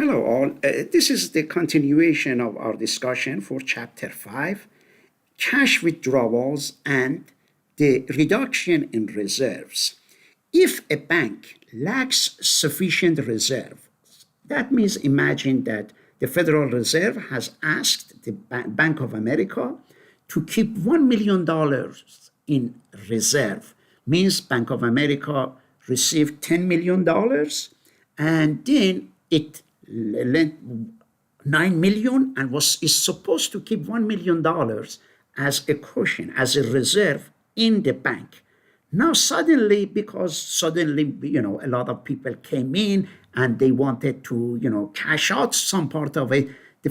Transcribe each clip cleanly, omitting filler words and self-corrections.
Hello, all. This is the continuation of our discussion for Chapter 5 Cash Withdrawals and the Reduction in Reserves. If a bank lacks sufficient reserve, that means imagine that the Federal Reserve has asked the Bank of America to keep $1 million in reserve. Means Bank of America received $10 million and then it lent 9 million and is supposed to keep $1 million as a cushion, as a reserve in the bank. Now suddenly, a lot of people came in and they wanted to, cash out some part of it. The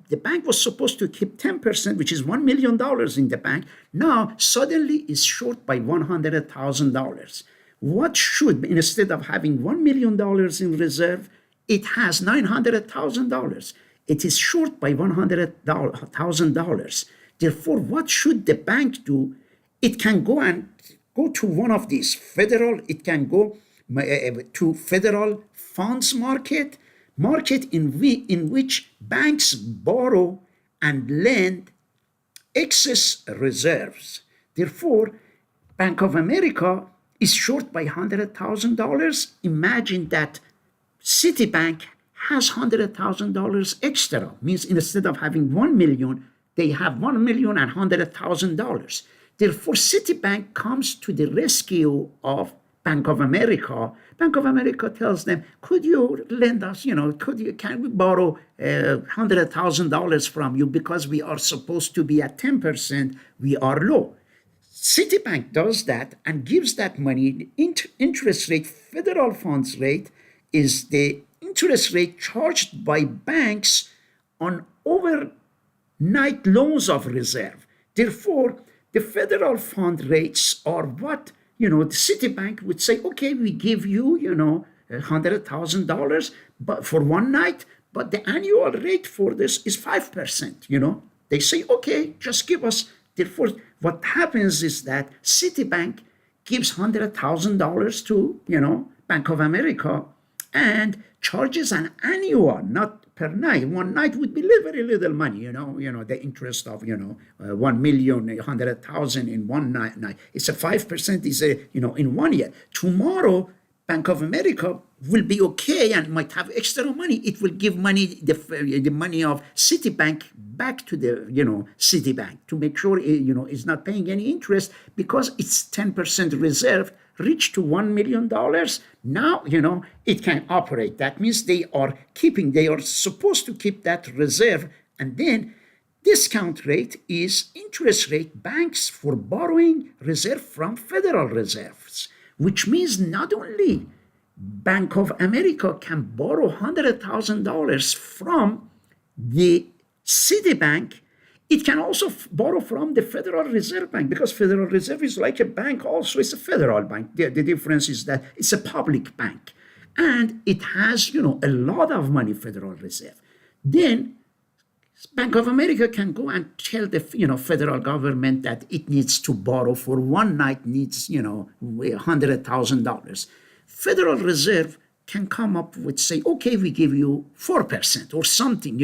the bank was supposed to keep 10%, which is $1 million in the bank. Now suddenly is short by $100,000. What should, instead of having $1 million in reserve, it has $900,000. It is short by $100,000. Therefore, what should the bank do? It can go to one of these it can go to federal funds market in which banks borrow and lend excess reserves. Therefore, Bank of America is short by $100,000. Imagine that Citibank has $100,000 extra. Means instead of having 1 million, they have $1,100,000. Therefore, Citibank comes to the rescue of Bank of America. Bank of America tells them, could you lend us, can we borrow $100,000 from you because we are supposed to be at 10%, we are low. Citibank does that and gives that money. Interest rate, federal funds rate, is the interest rate charged by banks on overnight loans of reserve. Therefore, the federal fund rates are what, the Citibank would say, okay, we give you, $100,000 but for one night, but the annual rate for this is 5%, They say, okay, just give us. Therefore, what happens is that Citibank gives $100,000 to, Bank of America and charges an annual, not per night. One night would be very little money, the interest of, 1,100,000 in one night. It's a 5% is in 1 year. Tomorrow, Bank of America will be okay and might have extra money. It will give money, the money of Citibank back to the, Citibank to make sure, it's not paying any interest because it's 10% reserve reached to $1 million. Now, it can operate. That means they are supposed to keep that reserve. And then discount rate is interest rate banks for borrowing reserve from Federal Reserves, which means not only Bank of America can borrow $100,000 from the Citibank, it can also borrow from the Federal Reserve Bank because Federal Reserve is like a bank also. It's a federal bank. The difference is that it's a public bank. And it has, a lot of money, Federal Reserve. Then Bank of America can go and tell the, federal government that it needs to borrow for one night, needs, $100,000. Federal Reserve can come up with, say, okay, we give you 4% or something,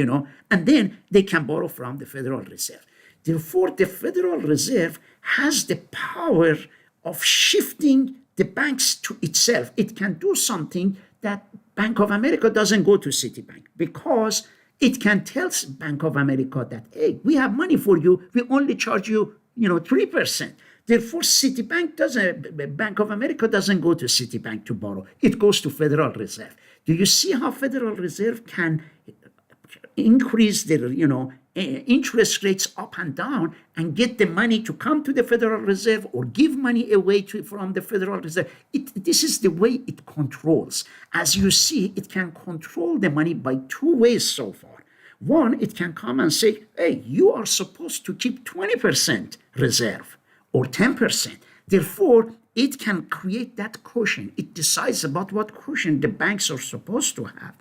and then they can borrow from the Federal Reserve. Therefore, the Federal Reserve has the power of shifting the banks to itself. It can do something that Bank of America doesn't go to Citibank because it can tell Bank of America that, hey, we have money for you. We only charge you, 3%. Therefore, Bank of America doesn't go to Citibank to borrow. It goes to Federal Reserve. Do you see how Federal Reserve can increase their, interest rates up and down and get the money to come to the Federal Reserve or give money away from the Federal Reserve? This is the way it controls. As you see, it can control the money by two ways so far. One, it can come and say, hey, you are supposed to keep 20% reserve or 10%. Therefore, it can create that cushion. It decides about what cushion the banks are supposed to have.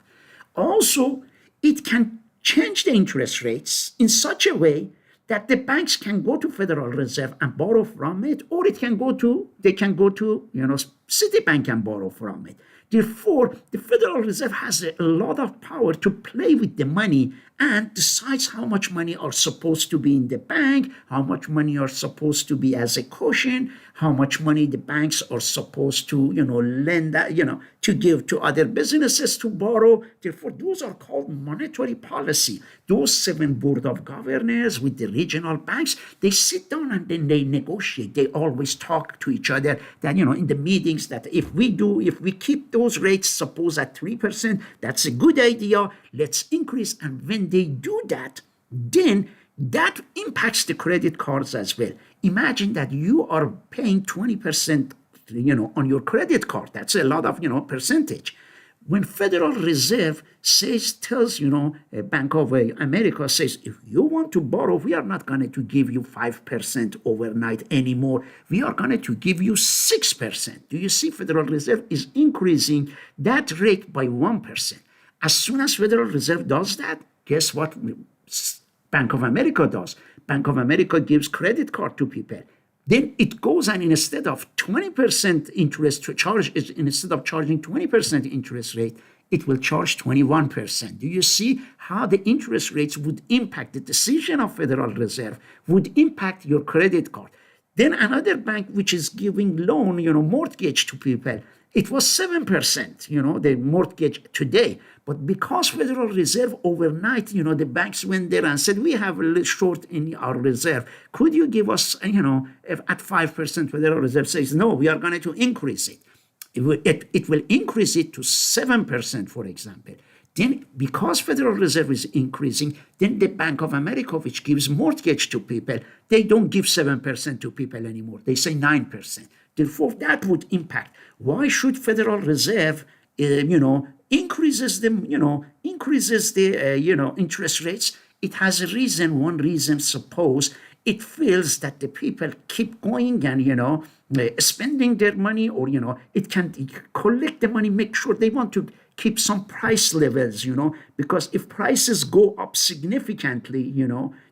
Also, it can change the interest rates in such a way that the banks can go to Federal Reserve and borrow from it, or they can go to Citibank and borrow from it. Therefore, the Federal Reserve has a lot of power to play with the money and decides how much money are supposed to be in the bank, how much money are supposed to be as a cushion, how much money the banks are supposed to, lend that, to give to other businesses to borrow. Therefore, those are called monetary policy. Those 7 board of governors with the regional banks, they sit down and then they negotiate. They always talk to each other that, in the meetings that if we keep those rates, suppose at 3%, that's a good idea. Let's increase. And when they do that, then that impacts the credit cards as well. Imagine that you are paying 20%, on your credit card. That's a lot of, percentage. When Federal Reserve tells Bank of America says, if you want to borrow, we are not going to give you 5% overnight anymore. We are going to give you 6%. Do you see Federal Reserve is increasing that rate by 1%. As soon as Federal Reserve does that, guess what Bank of America does? Bank of America gives credit card to people. Then it goes and instead of 20% interest to charge, instead of charging 20% interest rate, it will charge 21%. Do you see how the interest rates would impact the decision of Federal Reserve, would impact your credit card? Then another bank which is giving loan, mortgage to people, it was 7%, the mortgage today. But because Federal Reserve overnight, the banks went there and said, we have a little short in our reserve. Could you give us, if at 5%, Federal Reserve says, no, we are going to increase it. It will increase it to 7%, for example. Then because Federal Reserve is increasing, then the Bank of America, which gives mortgage to people, they don't give 7% to people anymore. They say 9%. Therefore, that would impact. Why should Federal Reserve, increases the interest rates? It has a reason. One reason, suppose it feels that the people keep going and, spending their money, or, it can collect the money, make sure they want to keep some price levels, because if prices go up significantly,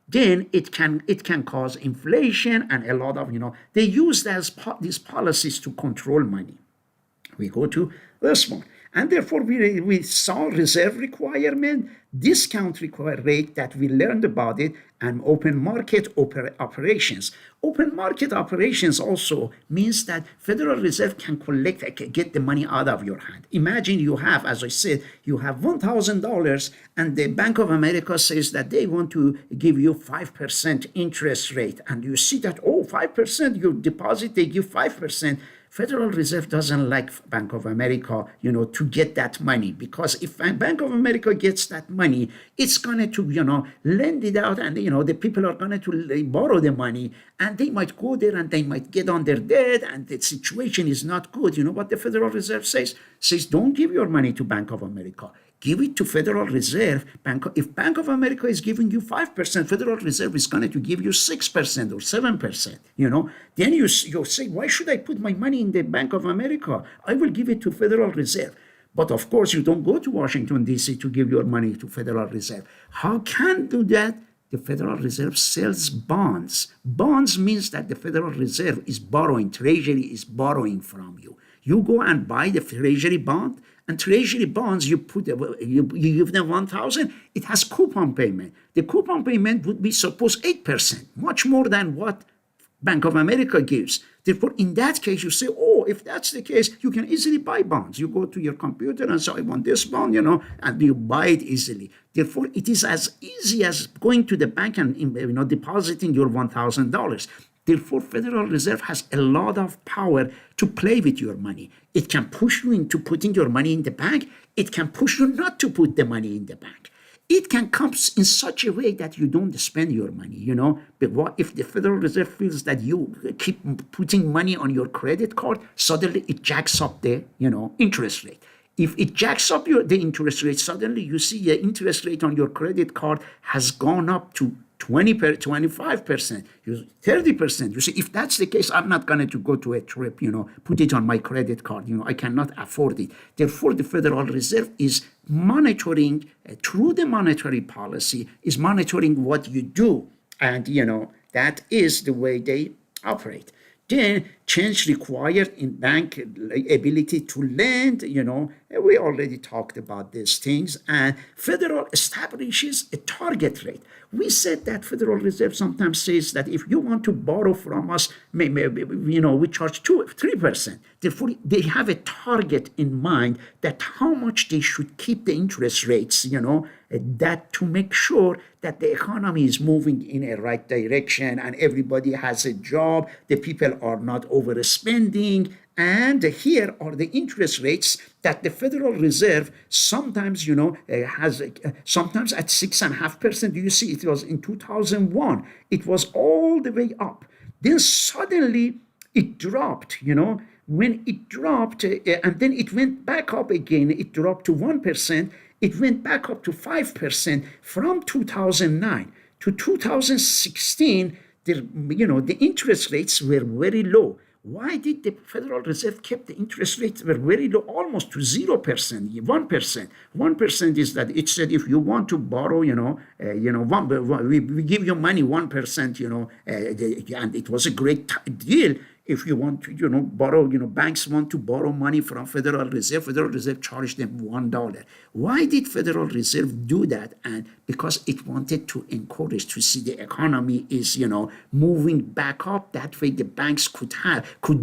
then it can cause inflation and a lot of, they use these policies to control money. We go to this one. And therefore, we saw reserve requirement, discount rate that we learned about it, and open market operations. Open market operations also means that Federal Reserve can get the money out of your hand. Imagine you have, as I said, you have $1,000 and the Bank of America says that they want to give you 5% interest rate. And you see that, 5%, you deposit, they give 5%. Federal Reserve doesn't like Bank of America, to get that money, because if Bank of America gets that money, it's going to, lend it out, and, the people are going to borrow the money, and they might go there and they might get on their debt, and the situation is not good. You know what the Federal Reserve says? Says, don't give your money to Bank of America. Give it to Federal Reserve. If Bank of America is giving you 5%, Federal Reserve is going to give you 6% or 7%, Then you say, why should I put my money in the Bank of America? I will give it to Federal Reserve. But of course, you don't go to Washington, D.C. to give your money to Federal Reserve. How can you do that? The Federal Reserve sells bonds. Bonds means that the Federal Reserve is borrowing, Treasury is borrowing from you. You go and buy the Treasury bond, and Treasury bonds, you give them 1,000, it has coupon payment. The coupon payment would be suppose 8%, much more than what Bank of America gives. Therefore, in that case, you say, if that's the case, you can easily buy bonds. You go to your computer and say, I want this bond, and you buy it easily. Therefore, it is as easy as going to the bank and depositing your $1,000. Therefore, Federal Reserve has a lot of power to play with your money. It can push you into putting your money in the bank. It can push you not to put the money in the bank. It can come in such a way that you don't spend your money, But what if the Federal Reserve feels that you keep putting money on your credit card, suddenly it jacks up the, interest rate. If it jacks up the interest rate, suddenly you see the interest rate on your credit card has gone up to 25%, 30%. You see, if that's the case, I'm not going to go to a trip, put it on my credit card. I cannot afford it. Therefore, the Federal Reserve is monitoring, through the monetary policy, is monitoring what you do. And, that is the way they operate. Then change required in bank ability to lend, we already talked about these things. And federal establishes a target rate. We said that Federal Reserve sometimes says that if you want to borrow from us, we charge 3%. Therefore, they have a target in mind that how much they should keep the interest rates, that to make sure that the economy is moving in a right direction and everybody has a job, the people are not overspending. And here are the interest rates that the Federal Reserve sometimes, has sometimes at 6.5%. You see, it was in 2001. It was all the way up. Then suddenly it dropped, when it dropped, and then it went back up again. It dropped to 1%. It went back up to 5% from 2009 to 2016. The interest rates were very low. Why did the Federal Reserve keep the interest rates were very low, almost to 0%, 1%? 1% is that it said if you want to borrow, we give you money 1%, and it was a great deal. If you want to, borrow, banks want to borrow money from Federal Reserve charged them $1. Why did Federal Reserve do that? And because it wanted to encourage to see the economy is, moving back up. That way the banks could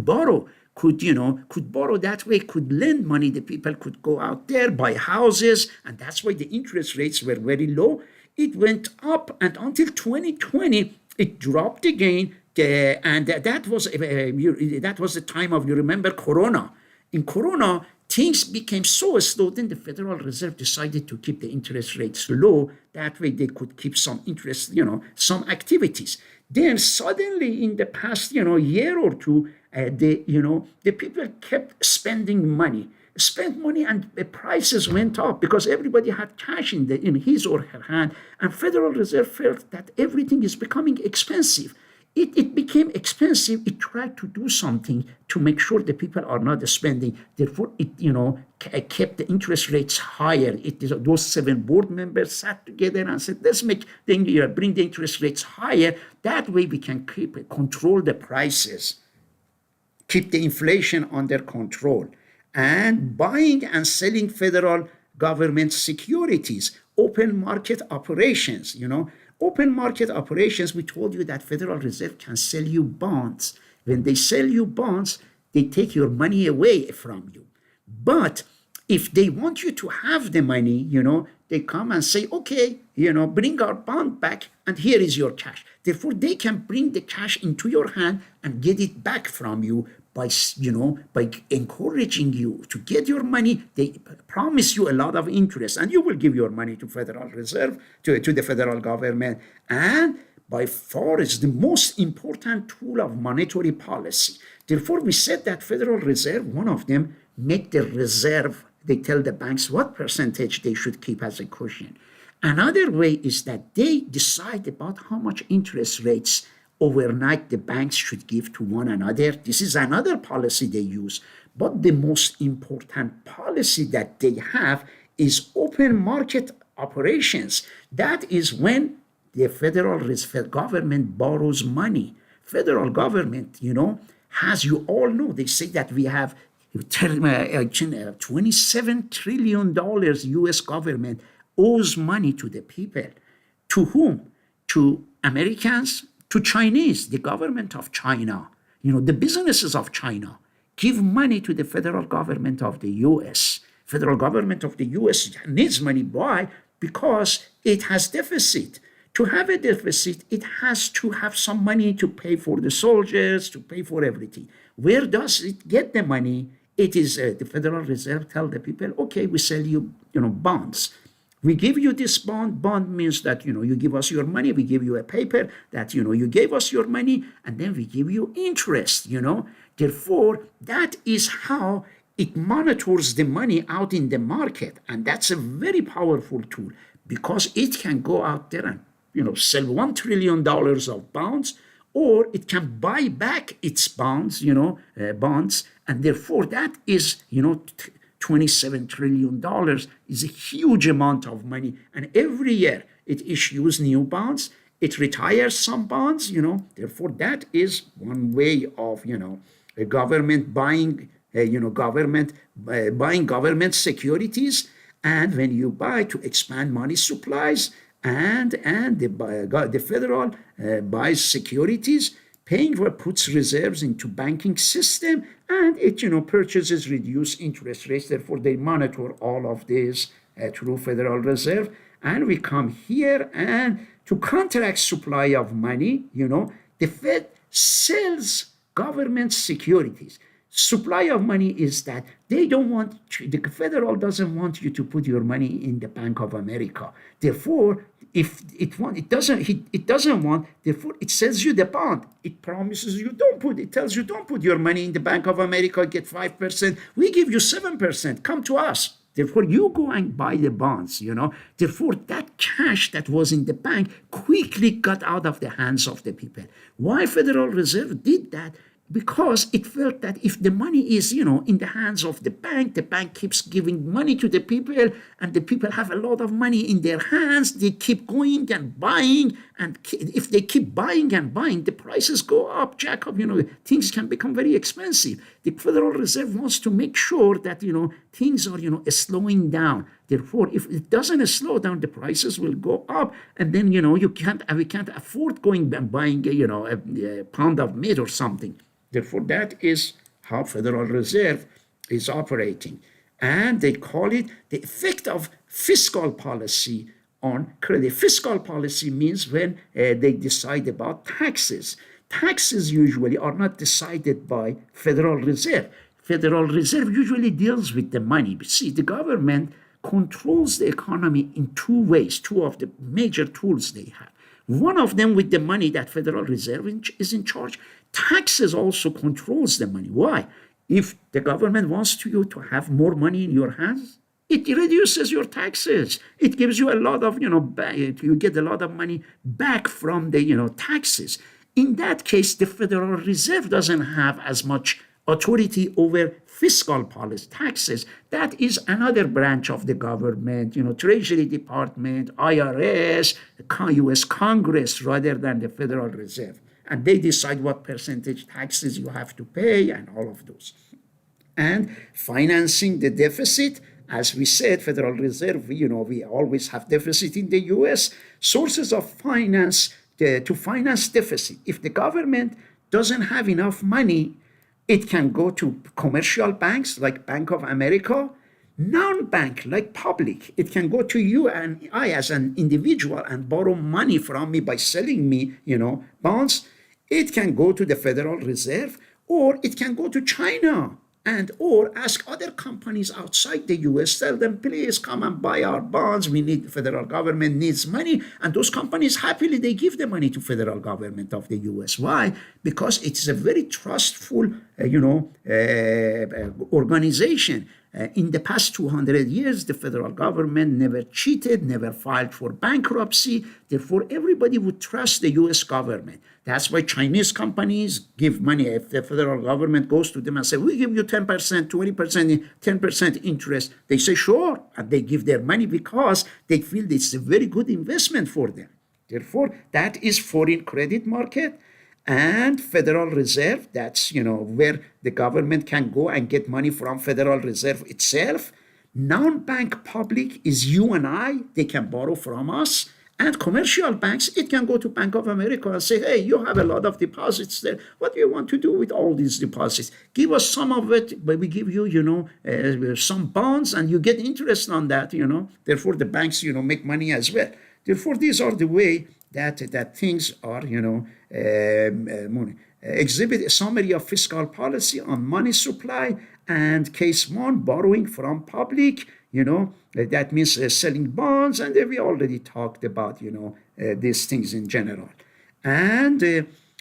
borrow that way, could lend money. The people could go out there, buy houses, and that's why the interest rates were very low. It went up, and until 2020, it dropped again. And that was the time of, you remember, Corona. In Corona, things became so slow. Then the Federal Reserve decided to keep the interest rates low. That way they could keep some interest, some activities. Then suddenly in the past, year or two, the people kept spending money. And the prices went up because everybody had cash in his or her hand. And Federal Reserve felt that everything is becoming expensive. It became expensive. It tried to do something to make sure the people are not spending. Therefore, it kept the interest rates higher. Those 7 board members sat together and said, let's bring the interest rates higher. That way we can control the prices, keep the inflation under control, and buying and selling federal government securities, open market operations, Open market operations, we told you that Federal Reserve can sell you bonds. When they sell you bonds, they take your money away from you. But if they want you to have the money, they come and say, okay, bring our bond back and here is your cash. Therefore, they can bring the cash into your hand and get it back from you by encouraging you to get your money. They promise you a lot of interest, and you will give your money to Federal Reserve, to the federal government. And by far is the most important tool of monetary policy. Therefore, we said that Federal Reserve, one of them, make the reserve. They tell the banks what percentage they should keep as a cushion. Another way is that they decide about how much interest rates overnight the banks should give to one another. This is another policy they use. But the most important policy that they have is open market operations. That is when the Federal Reserve government borrows money. Federal government, as you all know, they say that we have $27 trillion US government owes money to the people. To whom? To Americans, to Chinese, the government of China, the businesses of China give money to the federal government of the US. Federal government of the US needs money. Why? Because it has deficit. To have a deficit, it has to have some money to pay for the soldiers, to pay for everything. Where does it get the money? It is the Federal Reserve tell the people, okay, we sell you, bonds. We give you this bond. Bond means that, you give us your money. We give you a paper that, you gave us your money, and then we give you interest, Therefore, that is how it monitors the money out in the market. And that's a very powerful tool because it can go out there and, sell $1 trillion of bonds, or it can buy back its bonds, bonds. And therefore, that is, $27 trillion is a huge amount of money. And every year it issues new bonds. It retires some bonds, Therefore, that is one way of, a government buying, buying government securities, and when you buy to expand money supplies, and the federal buys securities, paying for puts reserves into banking system, and it purchases reduce interest rates. Therefore, they monitor all of this through Federal Reserve, and we come here and to counteract supply of money, the Fed sells government securities. Supply of money is that they don't want the federal doesn't want you to put your money in the Bank of America. Therefore, if it doesn't want, therefore it sells you the bond. It promises you it tells you don't put your money in the Bank of America, get 5%. We give you 7%. Come to us. Therefore, you go and buy the bonds, Therefore, that cash that was in the bank quickly got out of the hands of the people. Why Federal Reserve did that? Because it felt that if the money is, in the hands of the bank keeps giving money to the people, and the people have a lot of money in their hands, they keep going and buying, and if they keep buying and buying, the prices go up, jack up, things can become very expensive. The Federal Reserve wants to make sure that, things are, slowing down. Therefore, if it doesn't slow down, the prices will go up, and then, we can't afford going and buying, a pound of meat or something. Therefore, that is how Federal Reserve is operating. And they call it the effect of fiscal policy on credit. Fiscal policy means when they decide about taxes. Taxes usually are not decided by Federal Reserve. Federal Reserve usually deals with the money. But see, the government controls the economy in two ways, two of the major tools they have. One of them with the money that Federal Reserve is in charge. Taxes also controls the money. Why? If the government wants you to have more money in your hands, it reduces your taxes. It gives you a lot of, you get a lot of money back from the, taxes. In that case, the Federal Reserve doesn't have as much authority over fiscal policy, taxes. That is another branch of the government, Treasury Department, IRS, U.S. Congress, rather than the Federal Reserve. And they decide what percentage taxes you have to pay and all of those. And financing the deficit, as we said, Federal Reserve, we always have deficit in the U.S. Sources of finance to finance deficit. If the government doesn't have enough money, it can go to commercial banks like Bank of America, non-bank like public. It can go to you and I as an individual and borrow money from me by selling me, bonds. It can go to the Federal Reserve, or it can go to China or ask other companies outside the U.S., tell them, please come and buy our bonds. The federal government needs money. And those companies, happily, they give the money to federal government of the U.S. Why? Because it's a very trustful, organization. In the past 200 years, the federal government never cheated, never filed for bankruptcy. Therefore, everybody would trust the U.S. government. That's why Chinese companies give money. If the federal government goes to them and say, we give you 10%, 20%, 10% interest, they say, sure. And they give their money because they feel it's a very good investment for them. Therefore, that is foreign credit market. And Federal Reserve, that's, where the government can go and get money from Federal Reserve itself. Non-bank public is you and I. They can borrow from us. And commercial banks, it can go to Bank of America and say, hey, you have a lot of deposits there. What do you want to do with all these deposits? Give us some of it, but we give you, some bonds, and you get interest on that, Therefore, the banks, make money as well. Therefore, these are the way that things are, exhibit a summary of fiscal policy on money supply, and case one, borrowing from public, that means selling bonds, and we already talked about, these things in general. And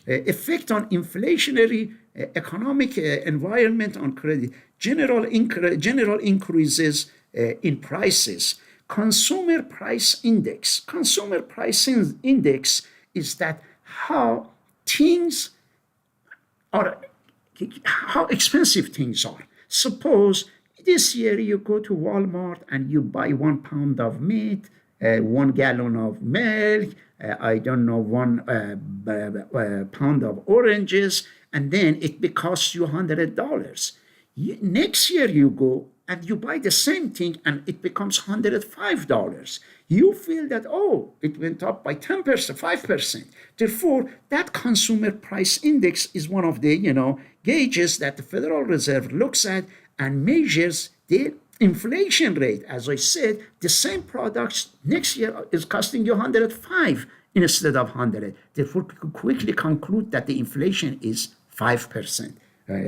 effect on inflationary economic environment on credit, general increases in prices. Consumer price index. Consumer price index is that how things are, how expensive things are. Suppose this year you go to Walmart and you buy 1 pound of meat, 1 gallon of milk, 1 pound of oranges, and then it costs you $100. Next year you go and you buy the same thing and it becomes $105. You feel that, oh, it went up by 10%, 5%. Therefore, that consumer price index is one of the, gauges that the Federal Reserve looks at and measures the inflation rate. As I said, the same products next year is costing you 105 instead of 100. Therefore, we could quickly conclude that the inflation is 5%.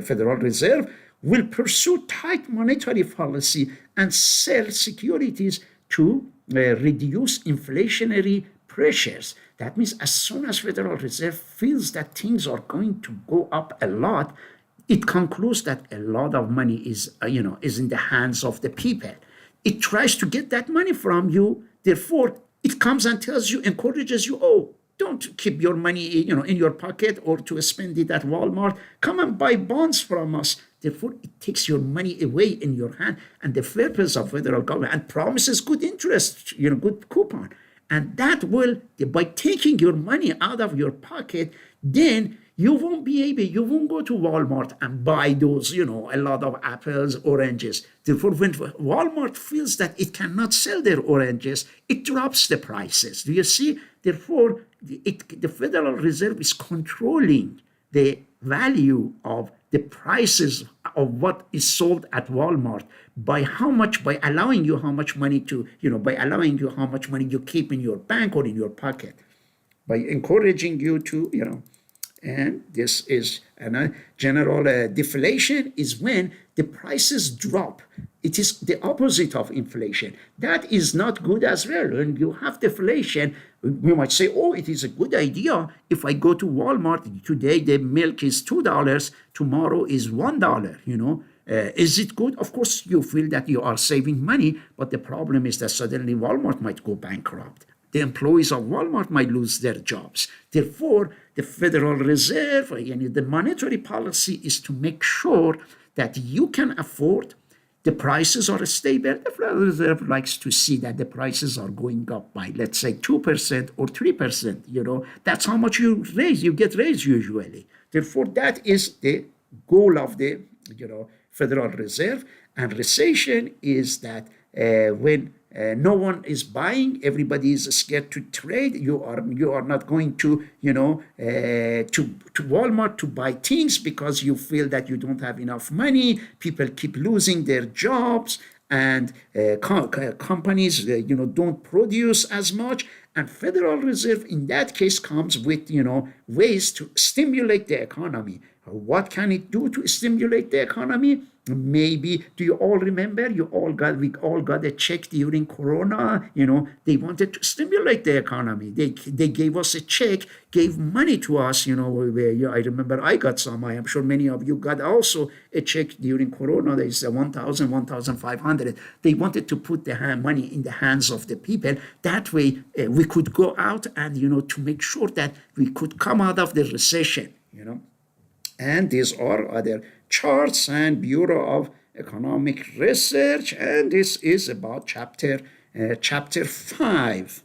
Federal Reserve will pursue tight monetary policy and sell securities to reduce inflationary pressures. That means as soon as Federal Reserve feels that things are going to go up a lot, it concludes that a lot of money is in the hands of the people. It tries to get that money from you. Therefore, it comes and tells you, encourages you, oh, don't keep your money, in your pocket or to spend it at Walmart. Come and buy bonds from us. Therefore, it takes your money away in your hand. And the purpose of federal government and promises good interest, good coupon. And that will, by taking your money out of your pocket, then you won't go to Walmart and buy those, a lot of apples, oranges. Therefore, when Walmart feels that it cannot sell their oranges, it drops the prices. Do you see? Therefore, the Federal Reserve is controlling the value of the prices of what is sold at Walmart by allowing you how much money you keep in your bank or in your pocket, by encouraging you to, and this is general deflation is when the prices drop. It is the opposite of inflation. That is not good as well. When you have deflation, we might say, oh, it is a good idea. If I go to Walmart today, the milk is $2, tomorrow is $1, Is it good? Of course, you feel that you are saving money, but the problem is that suddenly Walmart might go bankrupt. The employees of Walmart might lose their jobs. Therefore, the Federal Reserve, the monetary policy is to make sure that you can afford, the prices are stable. The Federal Reserve likes to see that the prices are going up by, let's say, 2% or 3%. That's how much you get raised usually. Therefore, that is the goal of the, Federal Reserve. And recession is that when no one is buying, everybody is scared to trade. You are not going to Walmart to buy things because you feel that you don't have enough money. People keep losing their jobs, and companies don't produce as much. And Federal Reserve in that case comes with ways to stimulate the economy. What can it do to stimulate the economy? Maybe, do you all remember? We all got a check during Corona. They wanted to stimulate the economy. They gave us a check, gave money to us. I remember I got some. I am sure many of you got also a check during Corona. There is 1,000, 1,500. They wanted to put the money in the hands of the people. That way, we could go out and to make sure that we could come out of the recession. And these are other charts and Bureau of Economic Research, and this is about chapter 5.